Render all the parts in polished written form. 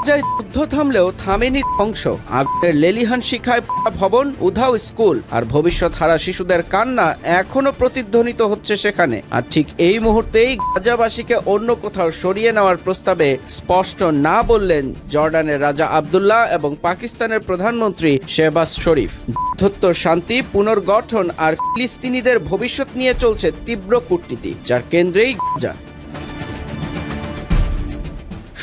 গাজায় যুদ্ধ থামলেও থামেনি ধ্বংস। আগুনের লেলিহান শিখায় ভবন, উধাও স্কুল, আর ভবিষ্যৎ হারা শিশুদের কান্না এখনো প্রতিধ্বনিত হচ্ছে সেখানে। আর ঠিক এই মুহূর্তেই গাজাবাসীকে অন্য কোথাও সরিয়ে নেওয়ার প্রস্তাবে স্পষ্ট না বললেন জর্ডানের রাজা আব্দুল্লাহ এবং পাকিস্তানের প্রধানমন্ত্রী শেহবাজ শরীফ। যুদ্ধোত্তর শান্তি, পুনর্গঠন আর ফিলিস্তিনিদের ভবিষ্যৎ নিয়ে চলছে তীব্র কূটনীতি, যার কেন্দ্রেই গাজা।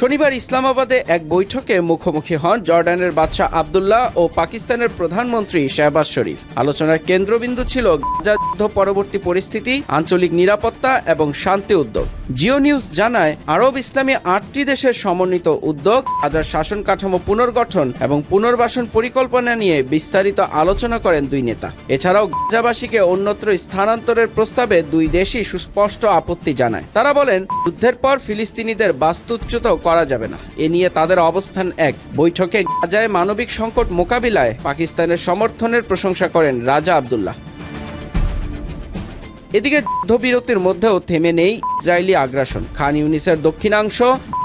শনিবার ইসলামাবাদে এক বৈঠকে মুখোমুখি হন জর্ডানের বাদশাহ আব্দুল্লাহ ও পাকিস্তানের প্রধানমন্ত্রী শেহবাজ শরীফ। আলোচনার কেন্দ্রবিন্দু ছিল গাজা যুদ্ধ পরবর্তী পরিস্থিতি, আঞ্চলিক নিরাপত্তা এবং শান্তি উদ্যোগ। জিও নিউজ জানায়, আরব ইসলামী 8টি দেশের সমন্বিত উদ্যোগ গাজার শাসন কাঠামো পুনর্গঠন এবং পুনর্বাসন পরিকল্পনা নিয়ে বিস্তারিত আলোচনা করেন দুই নেতা। এছাড়াও গাজাবাসীকে অন্যত্র স্থানান্তরের প্রস্তাবে দুই দেশই সুস্পষ্ট আপত্তি জানায়। তারা বলেন, যুদ্ধের পর ফিলিস্তিনিদের বাস্তুচ্যুত করা যাবে না, এ নিয়ে তাদের অবস্থান এক। বৈঠকে গাজায় মানবিক সংকট মোকাবিলায় পাকিস্তানের সমর্থনের প্রশংসা করেন রাজা আব্দুল্লাহ। এদিকে যুদ্ধবিরতির মধ্যেও থেমে নেই ইসরায়েলি আগ্রাসন। খান ইউনিসের দক্ষিণাংশ,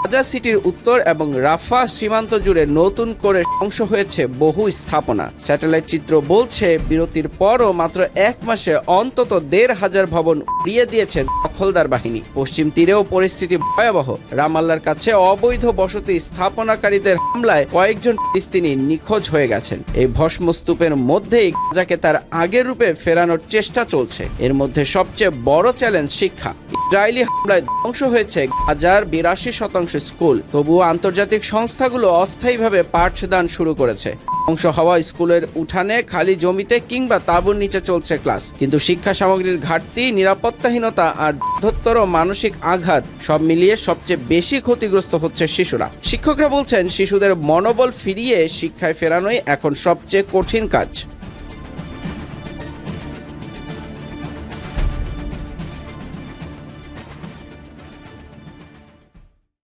গাজা সিটির উত্তর এবং রাফা সীমান্ত জুড়ে নতুন করে ধ্বংস হয়েছে বহু স্থাপনা। স্যাটেলাইট চিত্র বলছে, বিরতির পরও মাত্র 1 মাসে অন্তত 1,500 ভবন উড়িয়ে দিয়েছে দখলদার বাহিনী। পশ্চিম তীরেও পরিস্থিতি ভয়াবহ। রামাল্লার কাছে অবৈধ বসতি স্থাপনাকারীদের হামলায় কয়েকজন ফিলিস্তিনি নিখোঁজ হয়ে গেছেন। এই ভস্মস্তূপের মধ্যেই গাজাকে তার আগের রূপে ফেরানোর চেষ্টা চলছে। এর মধ্যে সবচেয়ে বড় চ্যালেঞ্জ শিক্ষা। ইসরায়েলি হামলায় ধ্বংস হয়েছে গাজার 82% স্কুল। তবুও আন্তর্জাতিক সংস্থাগুলো অস্থায়ীভাবে পাঠদান শুরু করেছে। ধ্বংস হওয়া স্কুলের উঠানে, খালি জমিতে কিংবা তাঁবুর নিচে চলছে ক্লাস। কিন্তু শিক্ষা সামগ্রীর ঘাটতি, নিরাপত্তাহীনতা আর যুদ্ধোত্তর মানসিক আঘাত সব মিলিয়ে সবচেয়ে বেশি ক্ষতিগ্রস্ত হচ্ছে শিশুরা। শিক্ষকরা বলছেন, শিশুদের মনোবল ফিরিয়ে শিক্ষায় ফেরানোই এখন সবচেয়ে কঠিন কাজ।